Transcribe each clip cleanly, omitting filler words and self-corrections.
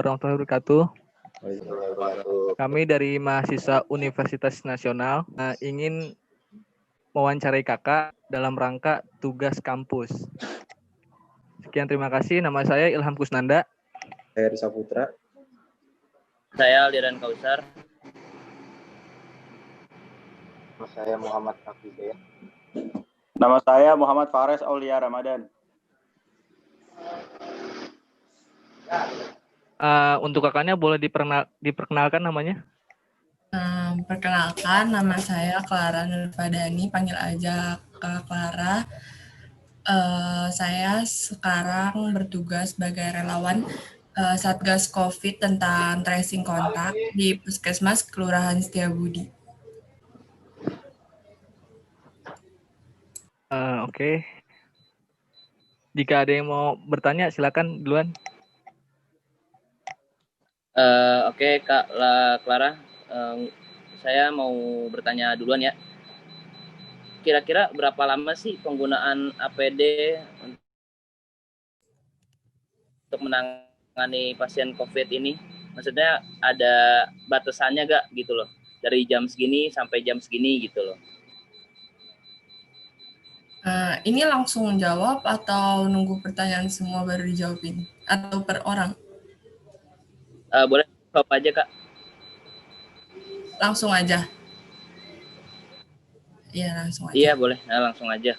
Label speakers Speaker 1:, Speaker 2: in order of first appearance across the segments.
Speaker 1: warahmatullahi wabarakatuh.
Speaker 2: Waalaikumsalam.
Speaker 1: Kami dari mahasiswa Universitas Nasional ingin mewawancarai kakak dalam rangka tugas kampus. Sekian, terima kasih. Nama saya Ilham Kusnanda.
Speaker 2: Saya Risa Putra.
Speaker 3: Saya Aldiran Kausar.
Speaker 2: Nama saya Muhammad Hafizah.
Speaker 4: Nama saya Muhammad Fares Aulia Ramadan.
Speaker 1: Untuk kakaknya boleh diperkenalkan namanya?
Speaker 5: Perkenalkan, nama saya Clara Nurfadani, panggil aja Kak Clara. Saya sekarang bertugas sebagai relawan Satgas COVID tentang tracing kontak di Puskesmas Kelurahan Setiabudi.
Speaker 1: Oke. Jika ada yang mau bertanya, silakan duluan.
Speaker 3: Oke, Kak Clara, saya mau bertanya duluan ya. Kira-kira berapa lama sih penggunaan APD untuk menangani pasien COVID ini? Maksudnya ada batasannya gak gitu loh? Dari jam segini sampai jam segini gitu loh.
Speaker 5: Ini langsung jawab atau nunggu pertanyaan semua baru dijawabin? Atau per orang?
Speaker 3: Boleh jawab aja, Kak.
Speaker 5: Langsung aja. Iya, langsung aja.
Speaker 3: Iya, boleh. Langsung aja.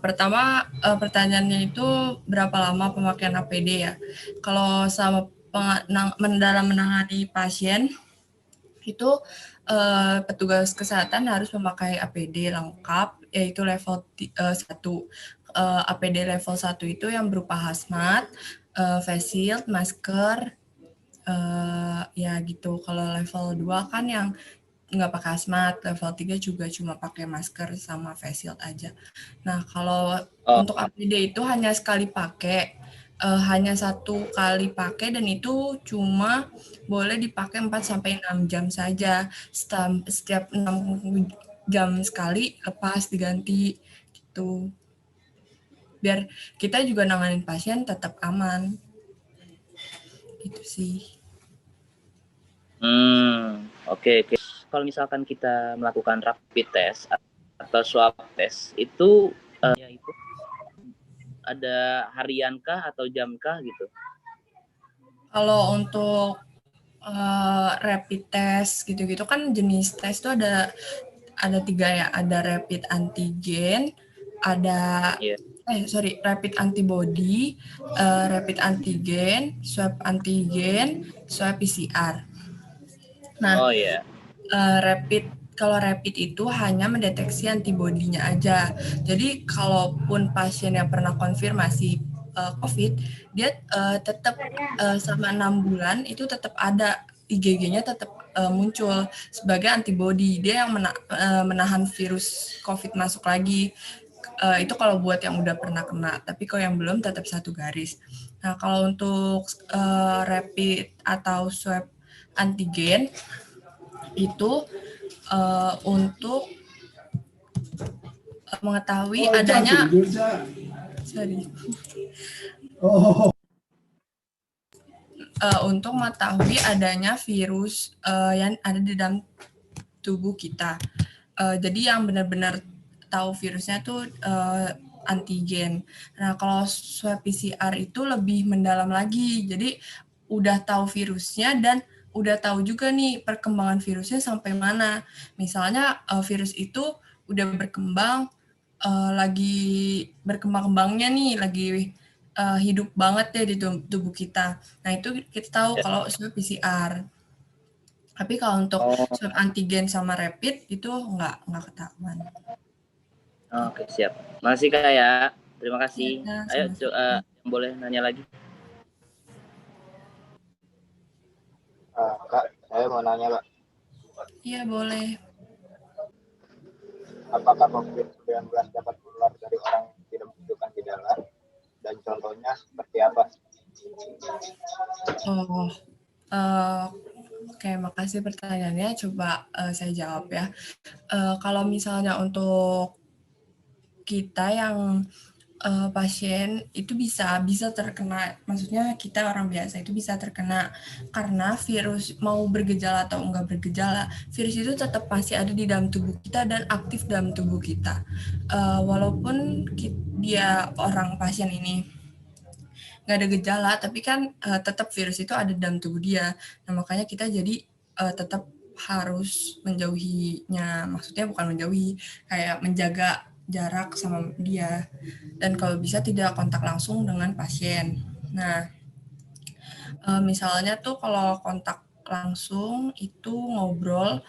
Speaker 5: Pertama, pertanyaannya itu berapa lama pemakaian APD ya? Kalau sama dalam menangani pasien, itu petugas kesehatan harus memakai APD lengkap, yaitu level 1. APD level 1 itu yang berupa hazmat, face shield, masker, ya gitu. Kalau level 2 kan yang nggak pakai hazmat, level 3 juga cuma pakai masker sama face shield aja. Nah, kalau untuk APD itu hanya sekali pakai, hanya 1 kali pakai, dan itu cuma boleh dipakai 4-6 jam saja. Setiap 6 jam sekali lepas diganti gitu. Biar kita juga nanganin pasien tetap aman. Gitu sih.
Speaker 3: Oke. Kalau misalkan kita melakukan rapid test atau swab test itu ada hariankah atau jamkah gitu?
Speaker 5: Kalau untuk rapid test gitu-gitu kan jenis tes itu ada 3 ya, ada rapid antigen, ada rapid antibody, rapid antigen, swab antigen, swab PCR. Nah, kalau rapid itu hanya mendeteksi antibodinya aja. Jadi kalaupun pasien yang pernah konfirmasi COVID, dia tetap selama 6 bulan itu tetap ada IgG-nya tetap muncul sebagai antibodi. Dia yang menahan virus COVID masuk lagi. Itu kalau buat yang udah pernah kena. Tapi kalau yang belum tetap 1 garis. Nah, kalau untuk rapid atau swab antigen itu untuk mengetahui adanya untuk mengetahui adanya virus yang ada di dalam tubuh kita. Jadi yang benar-benar tahu virusnya tuh antigen. Nah, kalau swab PCR itu lebih mendalam lagi. Jadi udah tahu virusnya dan udah tahu juga nih perkembangan virusnya sampai mana. Misalnya virus itu udah berkembang, lagi berkembang-kembangnya nih, lagi hidup banget deh di tubuh kita. Nah, itu kita tahu kalau swab PCR. Tapi kalau untuk swab antigen sama rapid itu nggak ketahuan.
Speaker 3: Oke, siap. Makasih Kak ya. Terima kasih.
Speaker 5: Ya,
Speaker 3: Ayo, boleh nanya lagi.
Speaker 2: Kak, saya mau nanya, Kak.
Speaker 5: Iya, boleh.
Speaker 2: Apakah COVID-19 dapat menular dari orang yang tidak menunjukkan gejala? Dan contohnya seperti apa?
Speaker 5: Oke, makasih pertanyaannya. Coba saya jawab ya. Kalau misalnya untuk kita yang pasien itu bisa terkena, maksudnya kita orang biasa itu bisa terkena karena virus mau bergejala atau enggak bergejala, virus itu tetap masih ada di dalam tubuh kita dan aktif dalam tubuh kita. Walaupun dia orang pasien ini nggak ada gejala, tapi kan tetap virus itu ada dalam tubuh dia. Nah, makanya kita jadi tetap harus menjauhinya, maksudnya bukan menjauhi, kayak menjaga jarak sama dia, dan kalau bisa tidak kontak langsung dengan pasien. Nah, misalnya tuh kalau kontak langsung itu ngobrol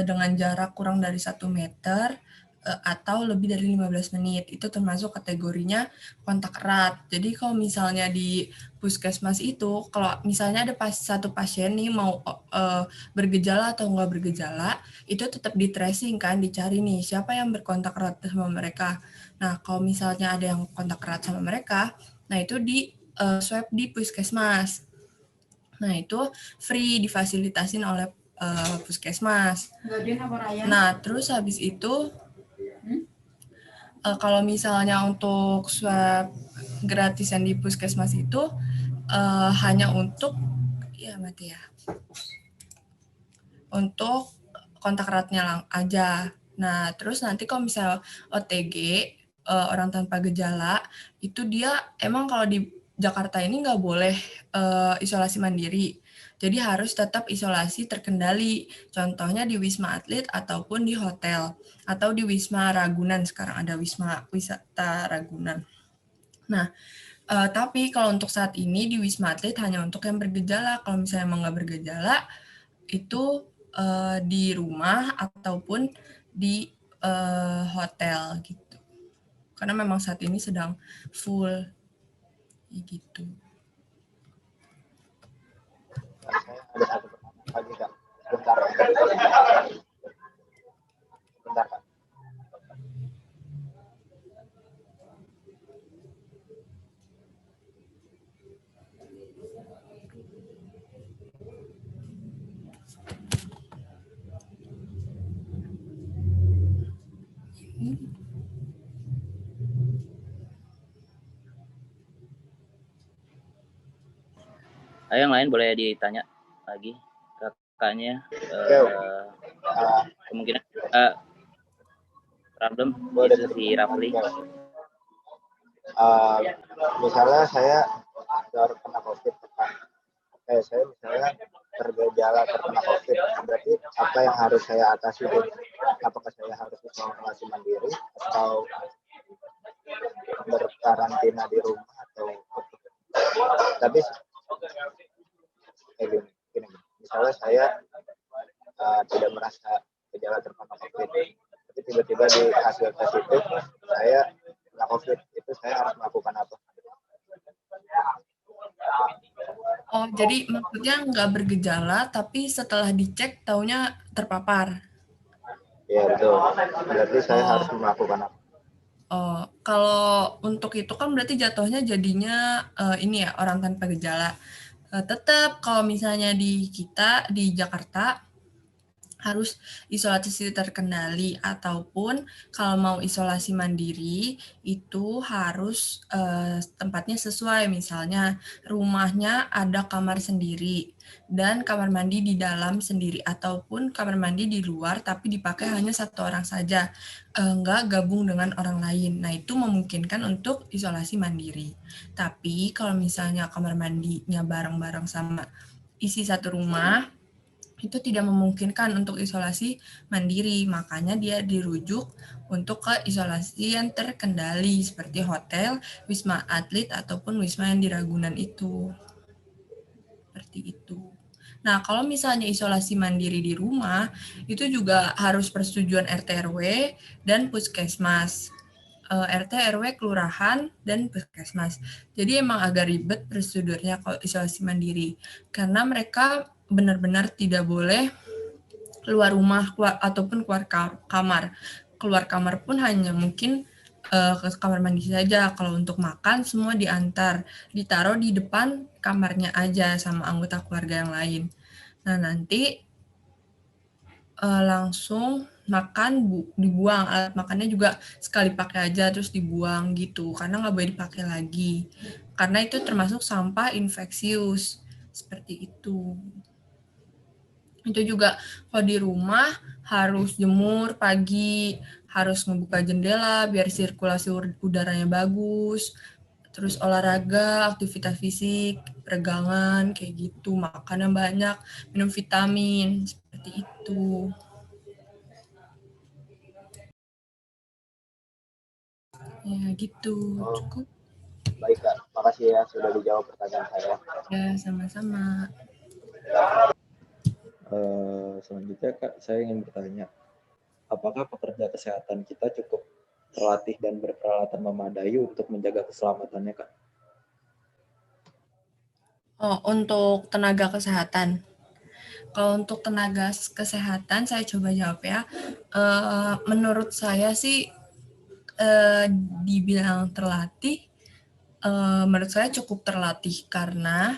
Speaker 5: dengan jarak kurang dari 1 meter atau lebih dari 15 menit. Itu termasuk kategorinya kontak erat. Jadi kalau misalnya di puskesmas itu, kalau misalnya ada satu pasien nih mau bergejala atau nggak bergejala, itu tetap di tracing kan, dicari nih siapa yang berkontak erat sama mereka. Nah, kalau misalnya ada yang kontak erat sama mereka, nah itu di swab di puskesmas. Nah, itu free, difasilitasin oleh puskesmas. Nah, terus habis itu, kalau misalnya untuk swab gratisan di puskesmas itu hanya untuk, untuk kontak eratnya aja. Nah, terus nanti kalau misalnya OTG, orang tanpa gejala, itu dia emang kalau di Jakarta ini nggak boleh isolasi mandiri. Jadi harus tetap isolasi terkendali. Contohnya di Wisma Atlet ataupun di hotel. Atau di Wisma Ragunan, sekarang ada Wisma Wisata Ragunan. Nah, tapi kalau untuk saat ini di Wisma Atlet hanya untuk yang bergejala. Kalau misalnya emang nggak bergejala, itu di rumah ataupun di hotel gitu. Karena memang saat ini sedang full gitu.
Speaker 2: Saya ada satu pertanyaan lagi, Kak. Bentar. Bentar, Kak.
Speaker 3: Yang lain boleh ditanya lagi kakaknya. Kemungkinan problem itu si Rafli.
Speaker 2: Misalnya saya baru kena COVID, saya misalnya bergejala terkena COVID, berarti apa yang harus saya atasi? Apakah saya harus isolasi mandiri atau berkarantina di rumah atau tapi gini, misalnya saya tidak merasa gejala terkena COVID, tapi tiba-tiba di hasil tes itu saya kena COVID, itu saya harus melakukan apa?
Speaker 5: Oh, jadi maksudnya nggak bergejala, tapi setelah dicek taunya terpapar?
Speaker 2: Ya, betul. Berarti saya harus melakukan apa?
Speaker 5: Oh, kalau untuk itu kan berarti jatuhnya jadinya ini ya, orang tanpa gejala. Tetap kalau misalnya di kita, di Jakarta, harus isolasi terkendali, ataupun kalau mau isolasi mandiri itu harus tempatnya sesuai, misalnya rumahnya ada kamar sendiri dan kamar mandi di dalam sendiri, ataupun kamar mandi di luar tapi dipakai hanya satu orang saja, nggak gabung dengan orang lain. Nah, itu memungkinkan untuk isolasi mandiri. Tapi kalau misalnya kamar mandinya bareng-bareng sama isi satu rumah, itu tidak memungkinkan untuk isolasi mandiri, makanya dia dirujuk untuk ke isolasi yang terkendali seperti hotel, Wisma Atlet, ataupun Wisma yang di Ragunan itu. Seperti itu. Nah, kalau misalnya isolasi mandiri di rumah, itu juga harus persetujuan RT RW dan puskesmas. RT RW kelurahan dan puskesmas. Jadi emang agak ribet prosedurnya kalau isolasi mandiri, karena mereka benar-benar tidak boleh keluar rumah ataupun keluar kamar. Keluar kamar pun hanya mungkin ke kamar mandi saja. Kalau untuk makan semua diantar, ditaruh di depan kamarnya aja sama anggota keluarga yang lain. Nah, nanti langsung makan dibuang, alat makannya juga sekali pakai aja terus dibuang gitu, karena nggak boleh dipakai lagi, karena itu termasuk sampah infeksius seperti itu. Itu juga kalau di rumah harus jemur pagi, harus ngebuka jendela biar sirkulasi udaranya bagus, terus olahraga, aktivitas fisik, peregangan, kayak gitu, makan yang banyak, minum vitamin, seperti itu. Ya gitu,
Speaker 2: Oh,
Speaker 5: cukup.
Speaker 2: baik Kak, makasih ya sudah dijawab pertanyaan saya.
Speaker 5: Ya, sama-sama.
Speaker 6: Selanjutnya Kak, saya ingin bertanya, apakah pekerja kesehatan kita cukup terlatih dan berperalatan memadai untuk menjaga keselamatannya Kak?
Speaker 5: Oh, untuk tenaga kesehatan. Kalau untuk tenaga kesehatan, saya coba jawab ya. Menurut saya sih dibilang terlatih, menurut saya cukup terlatih karena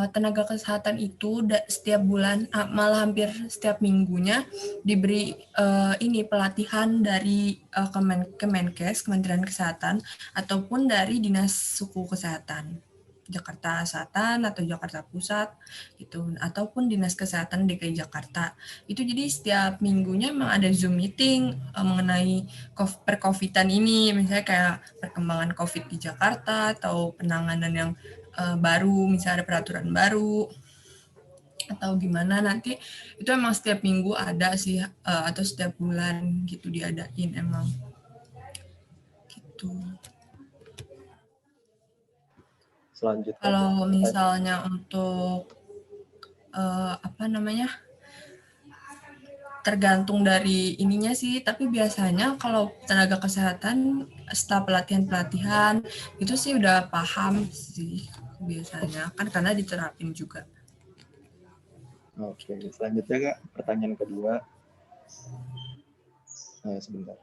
Speaker 5: tenaga kesehatan itu setiap bulan, malah hampir setiap minggunya diberi ini pelatihan dari Kemenkes, Kementerian Kesehatan, ataupun dari Dinas Suku Kesehatan. Jakarta Selatan atau Jakarta Pusat gitu, ataupun Dinas Kesehatan DKI Jakarta. Itu jadi setiap minggunya memang ada Zoom meeting mengenai per-Covidan ini, misalnya kayak perkembangan Covid di Jakarta atau penanganan yang baru, misalnya ada peraturan baru atau gimana nanti, itu emang setiap minggu ada sih, atau setiap bulan gitu diadain emang gitu.
Speaker 6: Selanjutnya,
Speaker 5: Kalau misalnya untuk tergantung dari ininya sih, tapi biasanya kalau tenaga kesehatan setelah pelatihan itu sih udah paham sih biasanya, kan karena diterapin juga.
Speaker 6: Oke, selanjutnya Kak, pertanyaan kedua. Sebentar.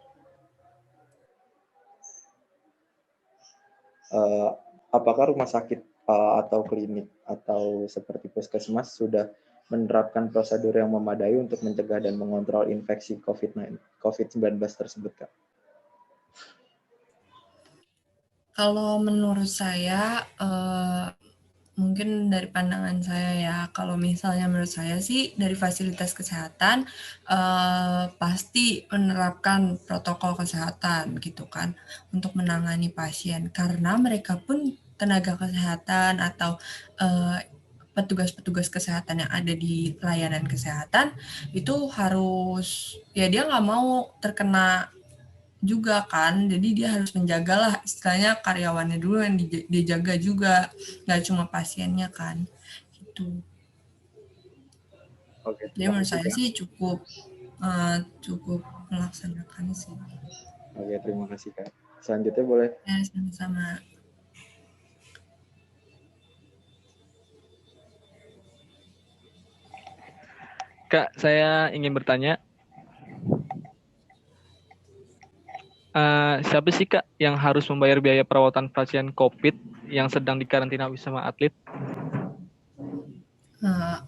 Speaker 6: Apakah rumah sakit atau klinik atau seperti puskesmas sudah menerapkan prosedur yang memadai untuk mencegah dan mengontrol infeksi COVID-19 tersebut, Kak?
Speaker 5: Kalau menurut saya, mungkin dari pandangan saya ya, kalau misalnya menurut saya sih dari fasilitas kesehatan pasti menerapkan protokol kesehatan gitu kan untuk menangani pasien, karena mereka pun tenaga kesehatan atau petugas-petugas kesehatan yang ada di layanan kesehatan itu harus, ya dia nggak mau terkena juga kan, jadi dia harus menjagalah istilahnya karyawannya dulu yang dijaga juga, nggak cuma pasiennya kan gitu.
Speaker 6: Oke,
Speaker 5: Jadi menurut saya sih cukup melaksanakan sih.
Speaker 6: Oke, terima kasih Kak. Selanjutnya boleh.
Speaker 5: Ya, sama-sama.
Speaker 1: Kak, saya ingin bertanya, siapa sih Kak yang harus membayar biaya perawatan pasien COVID yang sedang dikarantina Wisma Atlet?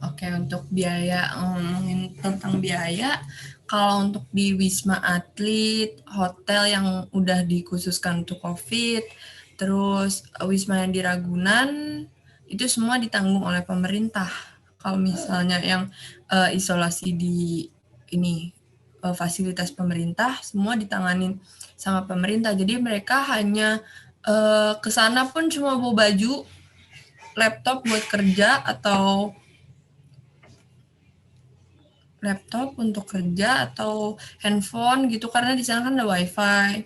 Speaker 5: Oke, untuk biaya, ngomongin tentang biaya, kalau untuk di Wisma Atlet, hotel yang udah dikhususkan untuk COVID, terus Wisma yang di Ragunan, itu semua ditanggung oleh pemerintah. Kalau misalnya yang isolasi di ini fasilitas pemerintah, semua ditanganin sama pemerintah. Jadi mereka hanya ke sana pun cuma bawa baju, laptop buat kerja atau laptop untuk kerja atau handphone gitu, karena di sana kan ada wifi,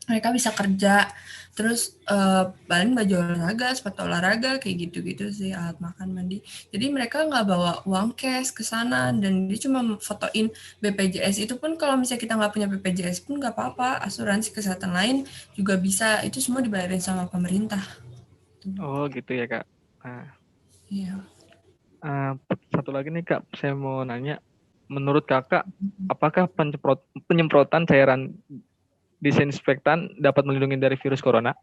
Speaker 5: mereka bisa kerja. Terus paling baju olahraga, sepatu olahraga kayak gitu-gitu sih, alat makan, mandi. Jadi mereka nggak bawa uang cash ke sana, dan dia cuma fotoin BPJS. Itu pun kalau misalnya kita nggak punya BPJS pun nggak apa-apa, asuransi kesehatan lain juga bisa, itu semua dibayarin sama pemerintah.
Speaker 1: Oh gitu ya Kak.
Speaker 5: Iya.
Speaker 1: Satu lagi nih Kak, saya mau nanya, menurut Kakak, apakah penyemprotan cairan disinfektan dapat melindungi dari virus corona?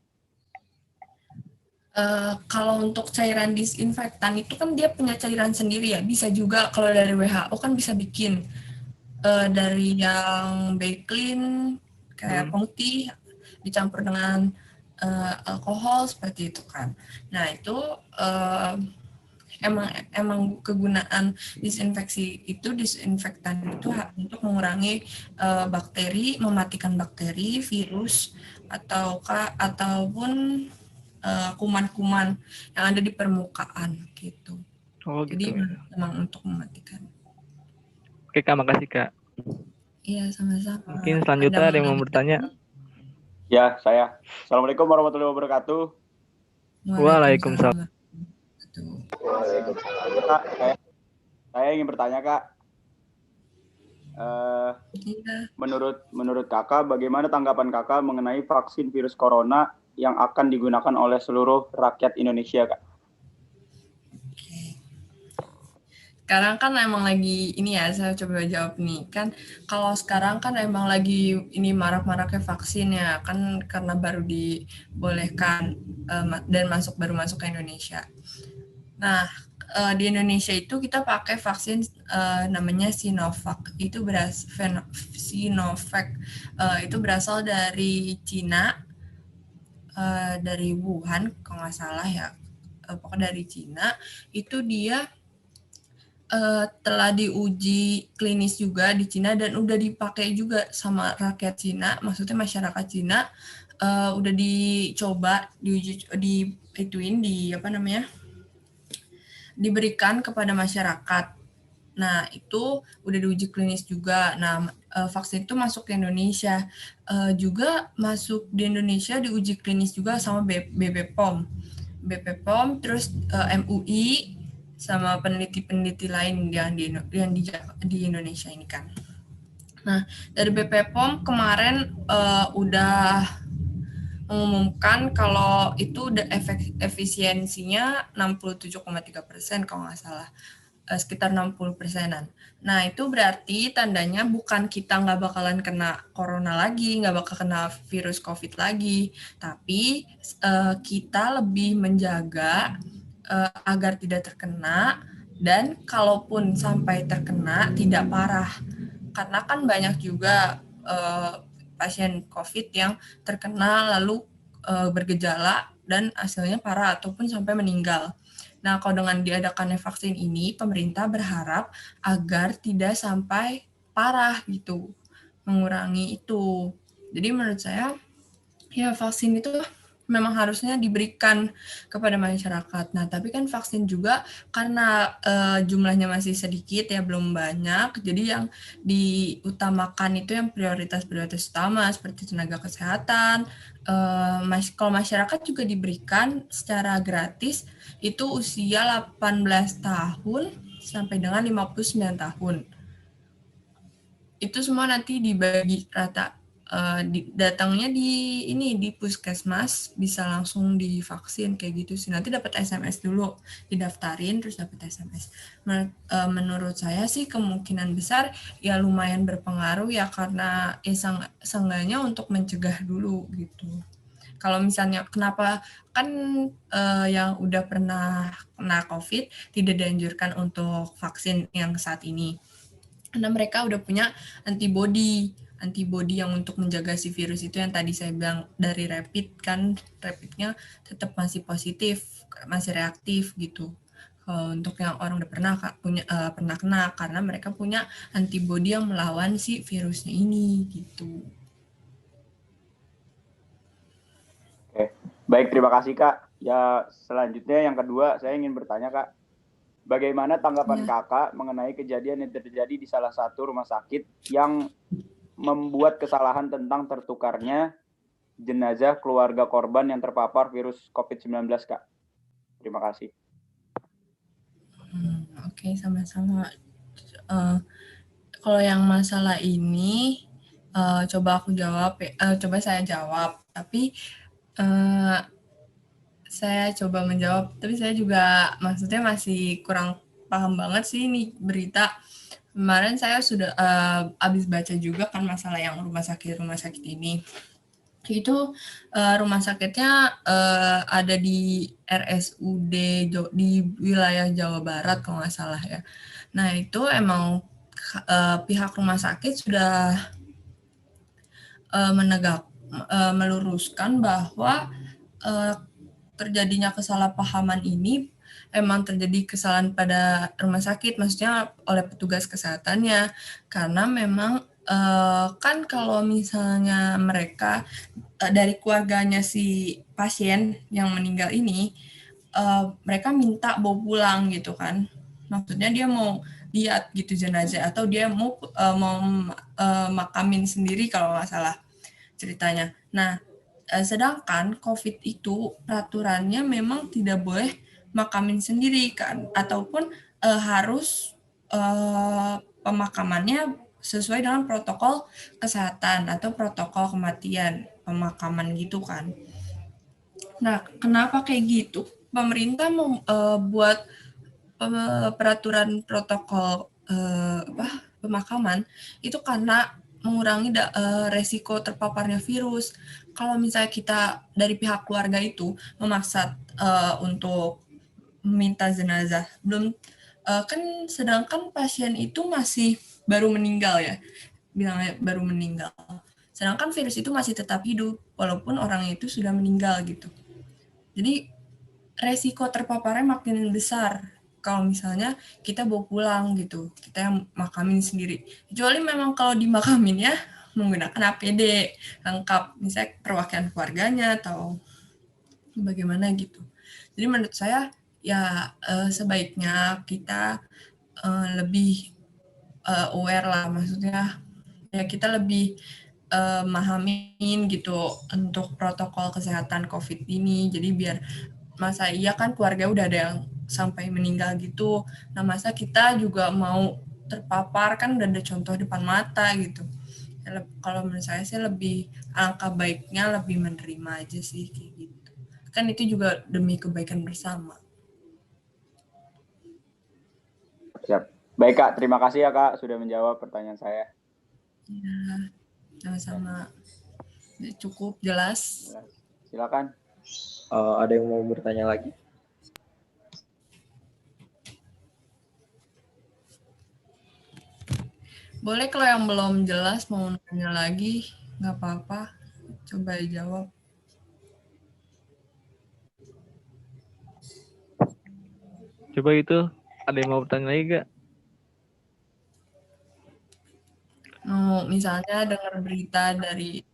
Speaker 5: Kalau untuk cairan disinfektan itu kan dia punya cairan sendiri ya, bisa juga kalau dari WHO kan bisa bikin dari yang bakelin kayak pemutih dicampur dengan alkohol seperti itu kan. Nah itu emang kegunaan disinfektan itu untuk mengurangi bakteri, mematikan bakteri, virus ataupun kuman-kuman yang ada di permukaan gitu.
Speaker 1: Oh
Speaker 5: Jadi
Speaker 1: gitu.
Speaker 5: memang untuk mematikan.
Speaker 1: Oke Kak, makasih Kak.
Speaker 5: Iya, sama-sama.
Speaker 1: Mungkin selanjutnya ada yang mau bertanya.
Speaker 4: Ya, saya. Assalamualaikum warahmatullahi wabarakatuh.
Speaker 1: Waalaikumsalam.
Speaker 4: Kak, saya ingin bertanya Kak. Menurut Kakak, bagaimana tanggapan Kakak mengenai vaksin virus corona yang akan digunakan oleh seluruh rakyat Indonesia, Kak?
Speaker 5: Sekarang kan emang lagi ini ya, saya coba jawab nih. Kan kalau sekarang kan emang lagi ini marak-maraknya vaksin ya, kan karena baru dibolehkan dan baru masuk ke Indonesia. Nah, di Indonesia itu kita pakai vaksin namanya Sinovac. Sinovac itu berasal dari Cina, dari Wuhan kalau nggak salah ya. Pokoknya dari Cina. Itu dia telah diuji klinis juga di Cina dan udah dipakai juga sama rakyat Cina, maksudnya masyarakat Cina udah dicoba diberikan kepada masyarakat. Nah itu udah diuji klinis juga. Nah vaksin itu masuk ke Indonesia juga masuk di Indonesia diuji klinis juga sama BPOM, terus MUI sama peneliti-peneliti lain yang di Indonesia ini kan. Nah, dari BPOM kemarin udah mengumumkan kalau itu udah efisiensinya 67,3% kalau nggak salah, sekitar 60%-an. Nah, itu berarti tandanya bukan kita nggak bakalan kena corona lagi, nggak bakal kena virus COVID lagi, tapi kita lebih menjaga agar tidak terkena, dan kalaupun sampai terkena tidak parah. Karena kan banyak juga pasien COVID yang terkena lalu bergejala dan hasilnya parah ataupun sampai meninggal. Nah, kalau dengan diadakannya vaksin ini, pemerintah berharap agar tidak sampai parah gitu, mengurangi itu. Jadi menurut saya, ya vaksin itu memang harusnya diberikan kepada masyarakat. Nah, tapi kan vaksin juga karena jumlahnya masih sedikit ya, belum banyak. Jadi yang diutamakan itu yang prioritas utama seperti tenaga kesehatan. Kalau masyarakat juga diberikan secara gratis itu usia 18 tahun sampai dengan 59 tahun. Itu semua nanti dibagi rata. Datangnya di puskesmas bisa langsung divaksin kayak gitu sih. Nanti dapat SMS dulu, didaftarin terus dapat SMS. Menurut saya sih kemungkinan besar ya lumayan berpengaruh ya, karena seenggaknya untuk mencegah dulu gitu. Kalau misalnya kenapa kan yang udah pernah kena COVID tidak dianjurkan untuk vaksin yang saat ini, karena mereka udah punya antibody yang untuk menjaga si virus itu yang tadi saya bilang dari rapidnya tetap masih positif, masih reaktif gitu. Untuk yang orang udah pernah kena, karena mereka punya antibody yang melawan si virusnya ini gitu.
Speaker 4: Oke, baik, terima kasih Kak. Ya, selanjutnya yang kedua saya ingin bertanya Kak, bagaimana tanggapan Kakak mengenai kejadian yang terjadi di salah satu rumah sakit yang membuat kesalahan tentang tertukarnya jenazah keluarga korban yang terpapar virus COVID-19, Kak? Terima kasih.
Speaker 5: Oke, sama-sama. Kalau yang masalah ini, coba saya jawab. Tapi saya coba menjawab, tapi saya juga maksudnya masih kurang paham banget sih ini berita. Kemarin saya sudah habis baca juga kan masalah yang rumah sakit ini. Itu rumah sakitnya ada di RSUD di wilayah Jawa Barat kalau nggak salah ya. Nah itu emang pihak rumah sakit sudah meluruskan bahwa terjadinya kesalahpahaman ini emang terjadi kesalahan pada rumah sakit, maksudnya oleh petugas kesehatannya, karena memang kan kalau misalnya mereka dari keluarganya si pasien yang meninggal ini, mereka minta bawa pulang gitu kan, maksudnya dia mau lihat gitu jenazah atau dia mau makamin sendiri kalau nggak salah ceritanya. Nah, sedangkan COVID itu peraturannya memang tidak boleh makamin sendiri kan, ataupun harus pemakamannya sesuai dengan protokol kesehatan atau protokol kematian pemakaman gitu kan. Nah, kenapa kayak gitu? Pemerintah mau buat peraturan protokol pemakaman itu karena mengurangi resiko terpaparnya virus. Kalau misalnya kita dari pihak keluarga itu memaksa untuk meminta jenazah, belum kan sedangkan pasien itu masih baru meninggal ya, bilangnya baru meninggal. Sedangkan virus itu masih tetap hidup walaupun orang itu sudah meninggal gitu. Jadi resiko terpaparnya makin besar kalau misalnya kita bawa pulang gitu, kita yang makamin sendiri. Kecuali memang kalau dimakamin ya menggunakan APD lengkap, misalnya perwakilan keluarganya atau bagaimana gitu. Jadi menurut saya ya sebaiknya kita lebih aware lah, maksudnya ya kita lebih mahamin gitu untuk protokol kesehatan COVID ini. Jadi biar masa iya kan keluarga udah ada yang sampai meninggal gitu. Nah masa kita juga mau terpapar, kan udah ada contoh depan mata gitu. Ya, kalau menurut saya sih lebih angka baiknya lebih menerima aja sih kayak gitu. Kan itu juga demi kebaikan bersama.
Speaker 4: Siap. Baik Kak, terima kasih ya Kak sudah menjawab pertanyaan saya.
Speaker 5: Ya, sama-sama. Cukup jelas.
Speaker 4: Silakan.
Speaker 6: Ada yang mau bertanya lagi?
Speaker 5: Boleh kalau yang belum jelas mau nanya lagi, nggak apa-apa. Coba dijawab.
Speaker 1: Coba itu, ada yang mau bertanya lagi gak?
Speaker 5: Mau misalnya dengar berita dari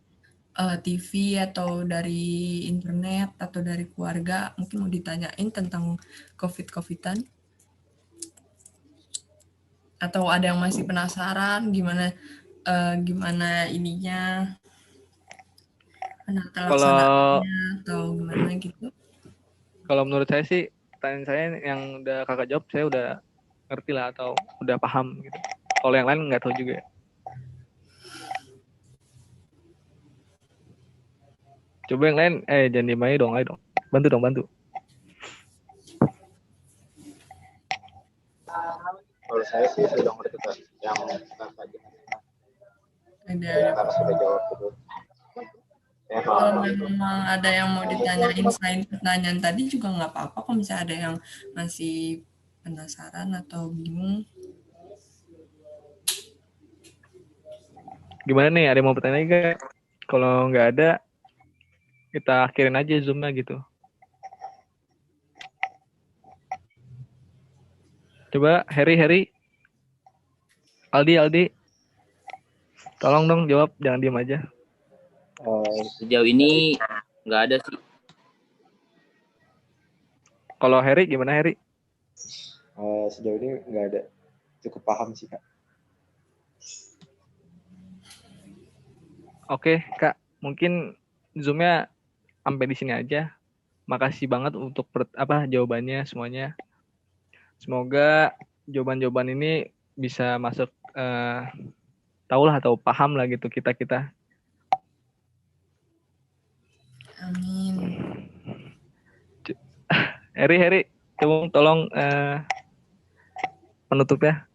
Speaker 5: TV atau dari internet atau dari keluarga, mungkin mau ditanyain tentang COVID-COVID-an? Atau ada yang masih penasaran gimana ininya, penata laksanaannya atau gimana gitu?
Speaker 1: Kalau menurut saya sih, pertanyaan saya yang udah kakak jawab, saya udah ngerti lah atau udah paham gitu. Kalau yang lain nggak tahu juga. Coba yang lain, jangan diem aja dong, ayo dong. Bantu dong, bantu.
Speaker 2: Kalau saya sih sudah ngerti Kak, yang kakak
Speaker 5: Ada.
Speaker 2: kakak sudah jawab dulu. Ya,
Speaker 5: Kalau memang ada yang mau ditanyain selain pertanyaan tadi juga nggak apa-apa kok, misalnya ada yang masih penasaran atau bingung.
Speaker 1: Gimana nih, ada yang mau bertanya gak? Kalau nggak ada, kita akhirin aja Zoom-nya gitu. Coba Harry, Aldi, tolong dong jawab, jangan diem aja.
Speaker 3: Sejauh ini nggak ada sih.
Speaker 1: Kalau Harry gimana Harry?
Speaker 6: Sejauh ini nggak ada, cukup paham sih Kak.
Speaker 1: Oke Kak, mungkin Zoom-nya sampai di sini aja. Makasih banget untuk jawabannya semuanya. Semoga jawaban-jawaban ini bisa masuk tahulah atau paham lah gitu kita.
Speaker 5: Amin.
Speaker 1: Harry, coba tolong penutupnya.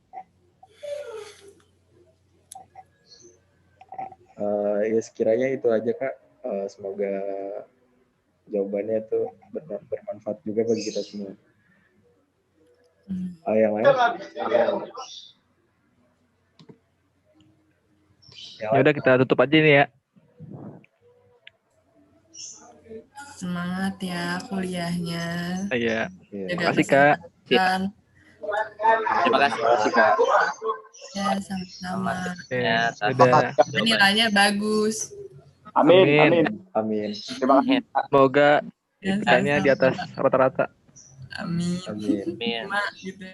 Speaker 6: Ya sekiranya itu aja Kak. Semoga jawabannya itu bermanfaat juga bagi kita semua. Yang lain?
Speaker 1: Ya udah kita tutup aja nih ya.
Speaker 5: Semangat ya kuliahnya.
Speaker 1: Iya.
Speaker 5: Jaga
Speaker 1: Makasih Kak.
Speaker 5: kesehatan.
Speaker 3: Terima kasih. Kak.
Speaker 5: Ya, sama-sama.
Speaker 1: Oke,
Speaker 3: Ya,
Speaker 1: udah.
Speaker 5: Nilainya bagus.
Speaker 4: Amin.
Speaker 6: Amin.
Speaker 4: Terima kasih. Kak.
Speaker 1: Semoga
Speaker 5: Ya,
Speaker 1: IPK-nya di atas rata-rata.
Speaker 5: Amin.
Speaker 6: Amin.
Speaker 3: Amin.
Speaker 5: Cuma gitu.